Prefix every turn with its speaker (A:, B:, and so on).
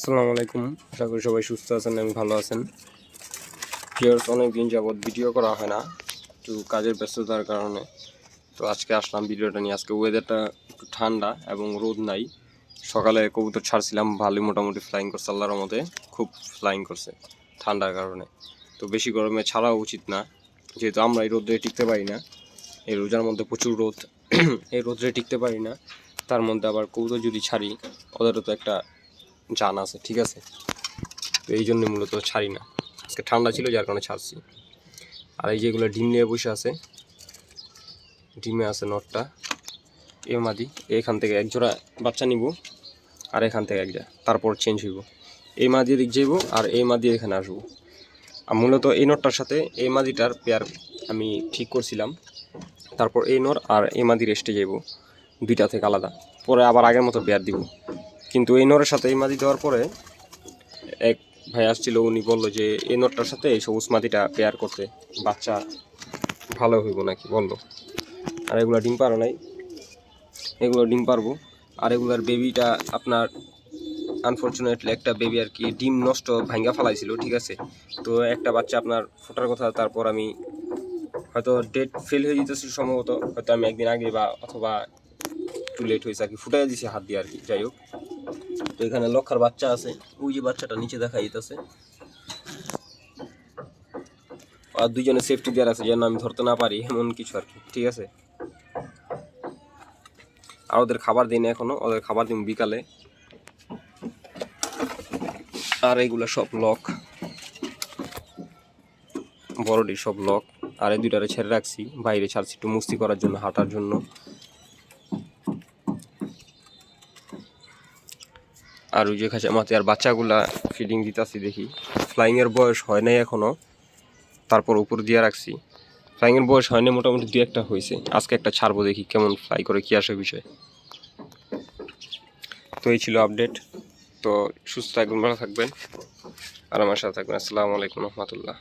A: আসসালামু আলাইকুম। আশা করি সবাই সুস্থ আছেন এবং ভালো আছেন। ভিউয়ার্স, অনেক দিন যাবৎ ভিডিও করা হয় না, একটু কাজের ব্যস্ততার কারণে। তো আজকে আসলাম ভিডিওটা নিয়ে। আজকে ওয়েদারটা একটু ঠান্ডা এবং রোদ নাই। সকালে কবুতর ছাড়ছিলাম, ভালোই মোটামুটি ফ্লাইং করছে, আল্লাহর রহমতে খুব ফ্লাইং করছে ঠান্ডার কারণে। তো বেশি গরমে ছাড়া উচিত না, যেহেতু আমরা এই রোদ্রে টিকতে পারি না। এই রোজার মধ্যে প্রচুর রোদ, এই রোদ্রে টিকতে পারি না। তার মধ্যে আবার কবুতর যদি ছাড়ি, ওদেরও তো একটা জান আছে, ঠিক আছে? তো এই জন্য মূলত ছাড়ি না। আজকে ঠান্ডা ছিল, যার কারণে ছাড়ছি। আর এই যেগুলো ডিম নিয়ে বসে আছে, ডিমে আছে নটটা, এ মাদি। এখান থেকে এক জোড়া বাচ্চা নিব, আর এখান থেকে এক জোড়া, তারপর চেঞ্জ হইব। এই মাদি দিক যাইব, আর এই মাদি এখানে আসবো। আর মূলত এই নটটার সাথে এই মাদিটার পেয়ার আমি ঠিক করছিলাম। তারপর এই নর আর এই মাদি রেস্টে যাইব, দুইটা থেকে আলাদা। পরে আবার আগের মতো পেয়ার দিব। কিন্তু এই নরের সাথে এই মাদি দেওয়ার পরে এক ভাই আসছিল, উনি বললো যে এই নটটার সাথে এই সবুজ মাদিটা পেয়ার করতে বাচ্চা ভালো হইব নাকি বললো। আর এগুলো ডিম পারো নাই, এগুলো ডিম পারবো। আর এগুলার বেবিটা আপনার আনফর্চুনেটলি একটা বেবি আর কি ডিম নষ্ট ভাঙ্গা ফেলাইছিল, ঠিক আছে? তো একটা বাচ্চা আপনার ফোটার কথা, তারপর আমি হয়তো ডেট ফেল হয়ে যেতেছি সম্ভবত, হয়তো আমি একদিন আগে বা অথবা একটু লেট হয়েছে আর কি, ফুটাই দিছি হাত দিয়ে আর কি। যাই হোক, তো এখানে লক্ষার বাচ্চা আছে, ওই যে বাচ্চাটা নিচে দেখা যেতেছে। আর দুইজনে সেফটি দেওয়ার আছে যেন আমি ধরতে না পারি, এমন কিছু আর কি, ঠিক আছে? আর ওদের খাবার দিই না এখনো, ওদের খাবার দিন বিকালে। আর এইগুলো সব লক, বড়ডি সব লক। আর এই দুইটারে ছেড়ে রাখছি, বাইরে ছাড়ছি একটু মুস্তি করার জন্য, হাঁটার জন্য। আর ওই যে খাঁচা মাতে আর বাচ্চাগুলা ফিডিং দিতেছি, দেখি। ফ্লাইংয়ের বয়স হয় নাই এখনো, তারপর উপর দিয়ে রাখছি। ফ্লাইংয়ের বয়স হয়নি, মোটামুটি দুই একটা হয়েছে। আজকে একটা ছাড়বো, দেখি কেমন ফ্লাই করে, কি আসে বিষয়। তো এই ছিল আপডেট। তো সুস্থ থাকবেন, ভালো থাকবেন, আর আমার সাথে থাকবেন। আসসালামু আলাইকুম রহমতুল্লাহ।